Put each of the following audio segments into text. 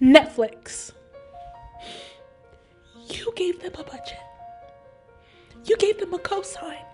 Netflix, you gave them a budget. You gave them a cosign.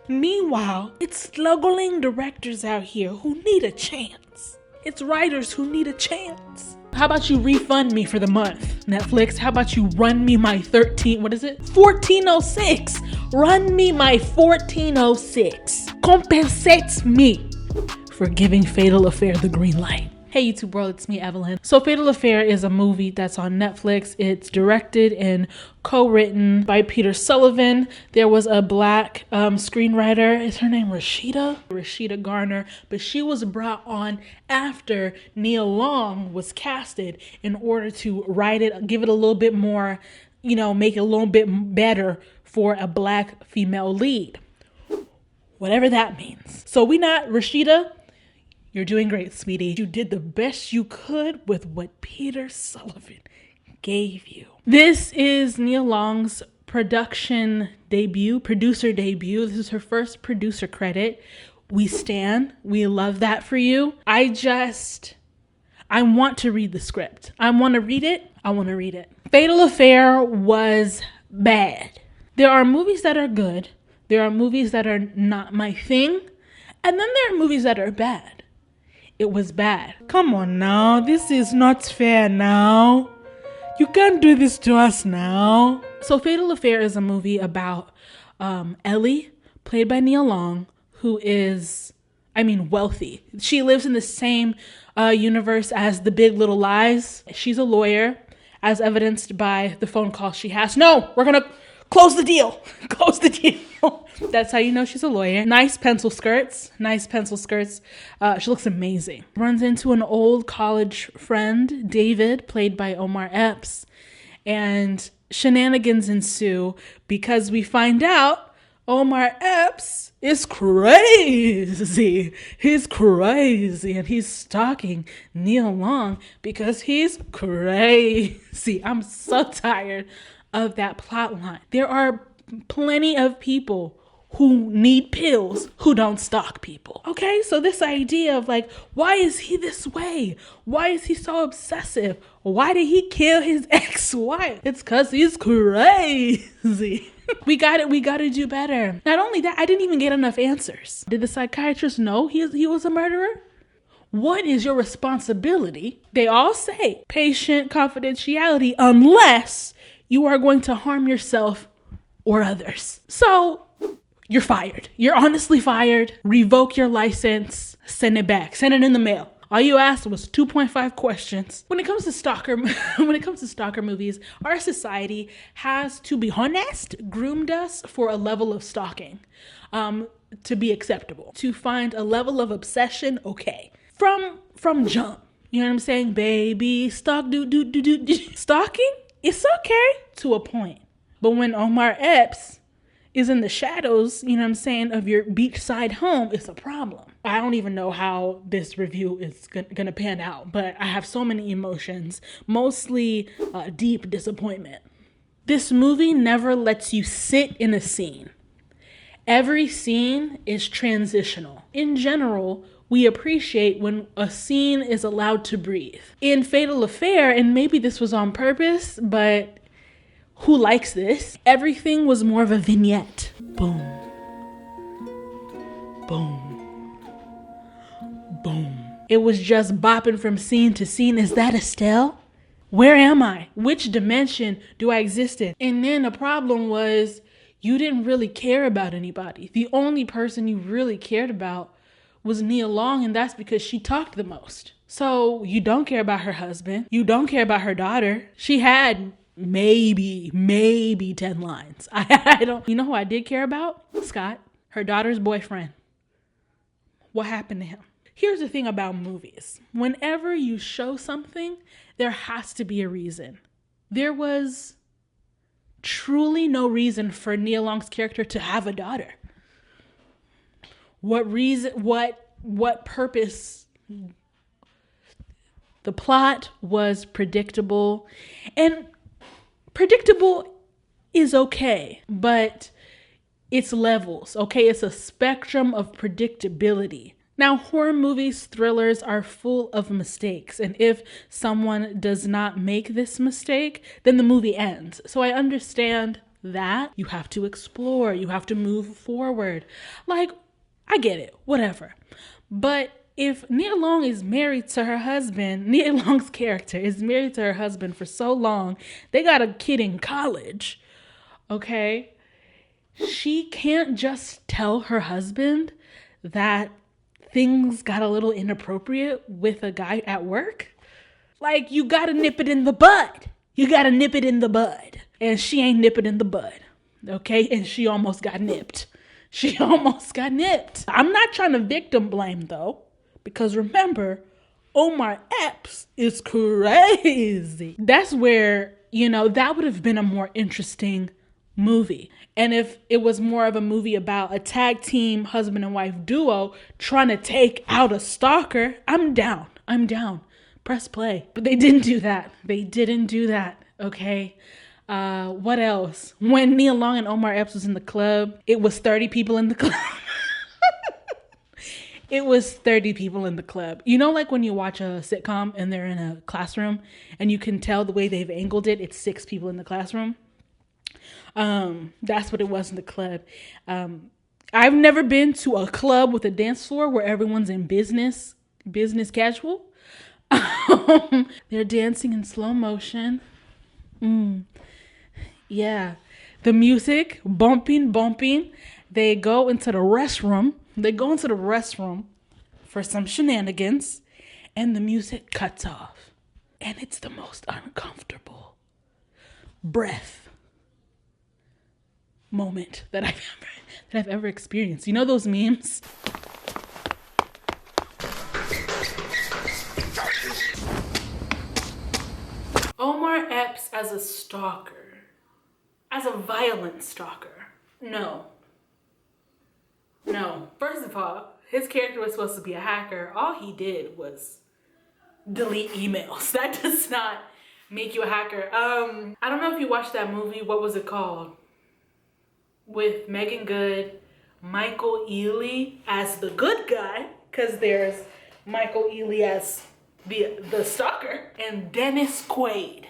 Meanwhile, it's struggling directors out here who need a chance. It's writers who need a chance. How about you refund me for the month, Netflix? How about you run me my 1406? Run me my 1406. Compensate me for giving Fatal Affair the green light. Hey YouTube world, it's me, Evelyn. So Fatal Affair is a movie that's on Netflix. It's directed and co-written by Peter Sullivan. There was a black screenwriter. Is her name Rashida Garner, but she was brought on after Nia Long was casted in order to write it, give it a little bit more, make it a little bit better for a black female lead. Whatever that means. So Rashida, you're doing great, sweetie. You did the best you could with what Peter Sullivan gave you. This is Nia Long's producer debut. This is her first producer credit. We stan. We love that for you. I want to read the script. I want to read it. Fatal Affair was bad. There are movies that are good. There are movies that are not my thing. And then there are movies that are bad. It was bad. Come on now. This is not fair now. You can't do this to us now. So Fatal Affair is a movie about Ellie, played by Nia Long, who is, wealthy. She lives in the same universe as The Big Little Lies. She's a lawyer, as evidenced by the phone call she has. No, we're going to close the deal. That's how you know she's a lawyer. Nice pencil skirts. She looks amazing. Runs into an old college friend, David, played by Omar Epps. And shenanigans ensue because we find out Omar Epps is crazy. He's crazy and he's stalking Nia Long because he's crazy. I'm so tired of that plot line. There are plenty of people who need pills who don't stalk people. Okay, so this idea of why is he this way? Why is he so obsessive? Why did he kill his ex-wife? It's because he's crazy. We gotta do better. Not only that, I didn't even get enough answers. Did the psychiatrist know he was a murderer? What is your responsibility? They all say patient confidentiality unless you are going to harm yourself or others. So you're fired. You're honestly fired. Revoke your license. Send it back. Send it in the mail. All you asked was 2.5 questions. When it comes to stalker movies, our society has, to be honest, groomed us for a level of stalking to be acceptable. To find a level of obsession, okay. From jump. You know what I'm saying? Baby, stalking, it's okay to a point. But when Omar Epps is in the shadows, of your beachside home, it's a problem. I don't even know how this review is gonna pan out, but I have so many emotions, mostly deep disappointment. This movie never lets you sit in a scene. Every scene is transitional. In general, we appreciate when a scene is allowed to breathe. In Fatal Affair, and maybe this was on purpose, but who likes this? Everything was more of a vignette. Boom. Boom. Boom. It was just bopping from scene to scene. Is that Estelle? Where am I? Which dimension do I exist in? And then the problem was you didn't really care about anybody. The only person you really cared about was Nia Long, and that's because she talked the most. So you don't care about her husband. You don't care about her daughter. She had maybe 10 lines. I don't. You know who I did care about? Scott, her daughter's boyfriend. What happened to him? Here's the thing about movies. Whenever you show something, there has to be a reason. There was truly no reason for Nia Long's character to have a daughter. What reason? What purpose? The plot was predictable, and predictable is okay, but it's levels, okay? It's a spectrum of predictability. Now, horror movies, thrillers are full of mistakes. And if someone does not make this mistake, then the movie ends. So I understand that you have to explore, you have to move forward. Like, I get it, whatever. But if Nia Long is married to her husband, Nia Long's character is married to her husband for so long, they got a kid in college, okay? She can't just tell her husband that things got a little inappropriate with a guy at work. Like, you gotta nip it in the bud. You gotta nip it in the bud. And she ain't nip it in the bud, okay? And she almost got nipped. She almost got nipped. I'm not trying to victim blame, though, because remember, Omar Epps is crazy. That's where, that would have been a more interesting movie. And if it was more of a movie about a tag team husband and wife duo trying to take out a stalker, I'm down. Press play. But they didn't do that. Okay. What else? When Nia Long and Omar Epps was in the club, it was 30 people in the club. It was 30 people in the club. Like when you watch a sitcom and they're in a classroom and you can tell the way they've angled it, it's 6 people in the classroom. That's what it was in the club. I've never been to a club with a dance floor where everyone's in business casual. They're dancing in slow motion. Yeah. The music, bumping. They go into the restroom for some shenanigans, and the music cuts off. And it's the most uncomfortable breath moment that I've ever experienced. You know those memes? Omar Epps as a stalker, as a violent stalker. No. First of all, his character was supposed to be a hacker. All he did was delete emails. That does not make you a hacker. I don't know if you watched that movie. What was it called? With Megan Good, Michael Ealy as the good guy, because there's Michael Ealy as the stalker, and Dennis Quaid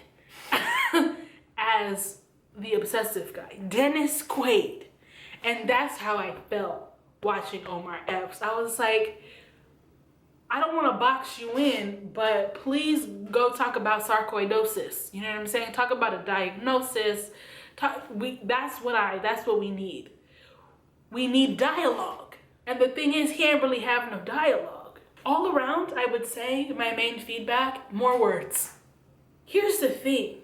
as the obsessive guy. Dennis Quaid. And that's how I felt watching Omar Epps. I was like, I don't want to box you in, but please go talk about sarcoidosis. You know what I'm saying? Talk about a diagnosis. That's what we need. We need dialogue. And the thing is, he ain't really have no dialogue. All around, I would say, my main feedback, more words. Here's the thing.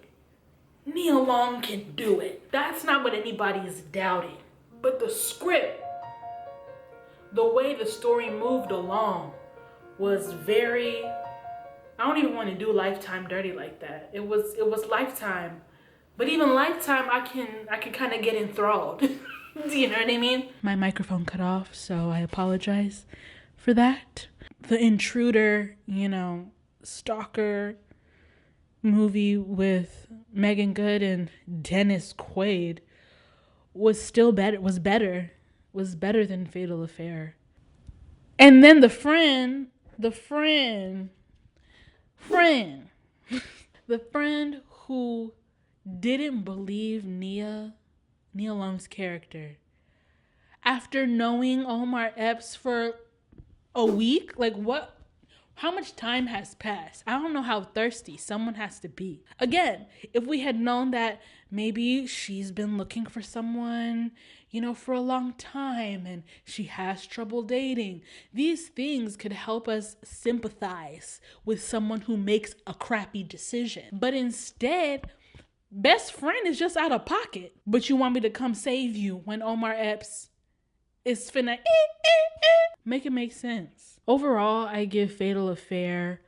Nia Long can do it. That's not what anybody is doubting. But the script, the way the story moved along was very, I don't even want to do Lifetime dirty like that. It was Lifetime. But even Lifetime, I can kind of get enthralled. Do you know what I mean? My microphone cut off, so I apologize for that. The Intruder, stalker movie with Megan Good and Dennis Quaid was better than Fatal Affair. And then the friend who didn't believe Nia Long's character after knowing Omar Epps for a week. Like, what? How much time has passed? I don't know how thirsty someone has to be. Again, if we had known that maybe she's been looking for someone, for a long time and she has trouble dating, these things could help us sympathize with someone who makes a crappy decision. But instead, best friend is just out of pocket. But you want me to come save you when Omar Epps is finna make it make sense. Overall, I give Fatal Affair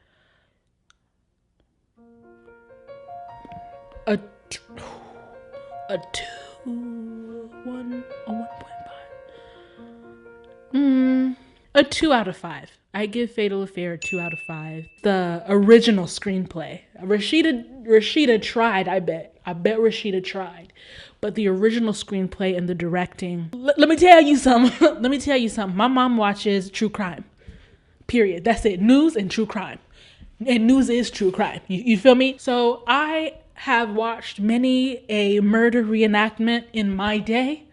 a 2 out of 5. I give Fatal Affair a 2 out of 5. The original screenplay. Rashida tried, I bet Rashida tried. But the original screenplay and the directing. Let me tell you something. My mom watches true crime. Period. That's it. News and true crime. And news is true crime. You feel me? So I have watched many a murder reenactment in my day,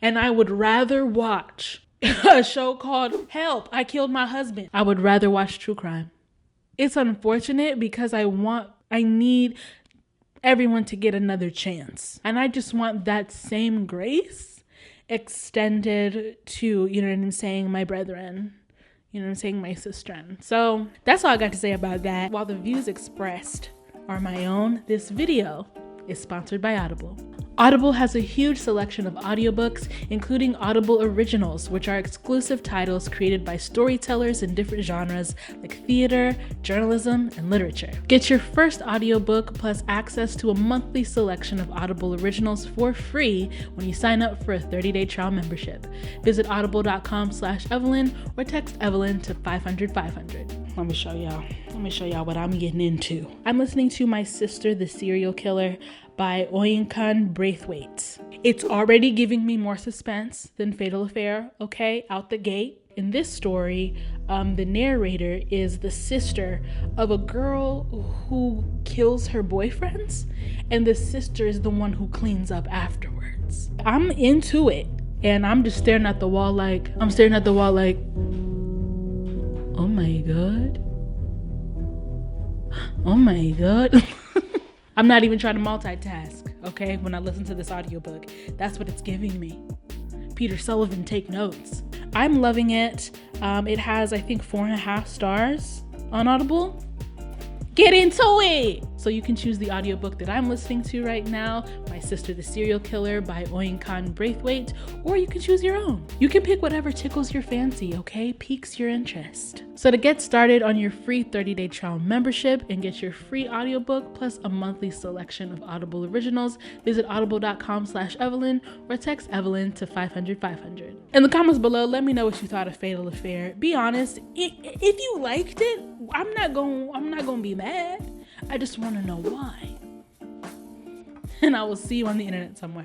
and I would rather watch a show called Help, I Killed My Husband. I would rather watch true crime. It's unfortunate because I need everyone to get another chance. And I just want that same grace extended to, you know what I'm saying, my brethren. You know what I'm saying, my sister. So that's all I got to say about that. While the views expressed are my own, this video is sponsored by Audible. Audible has a huge selection of audiobooks, including Audible Originals, which are exclusive titles created by storytellers in different genres like theater, journalism, and literature. Get your first audiobook plus access to a monthly selection of Audible Originals for free when you sign up for a 30-day trial membership. Visit audible.com/Evelyn or text Evelyn to 500-500. Let me show y'all what I'm getting into. I'm listening to My Sister the Serial Killer by Bianca Brown. It's already giving me more suspense than Fatal Affair, okay, out the gate. In this story, the narrator is the sister of a girl who kills her boyfriends, and the sister is the one who cleans up afterwards. I'm into it, and I'm just staring at the wall like, oh my God. Oh my God. I'm not even trying to multitask, okay? When I listen to this audiobook, that's what it's giving me. Peter Sullivan, take notes. I'm loving it. It has, I think, 4.5 stars on Audible. Get into it! So you can choose the audiobook that I'm listening to right now, My Sister the Serial Killer by Bianca Brown, or you can choose your own. You can pick whatever tickles your fancy, okay? Piques your interest. So to get started on your free 30-day trial membership and get your free audiobook plus a monthly selection of Audible Originals, visit audible.com/Evelyn or text Evelyn to 500-500. In the comments below, let me know what you thought of Fatal Affair. Be honest, if you liked it, I'm not gonna be mad. I just want to know why. And I will see you on the internet somewhere.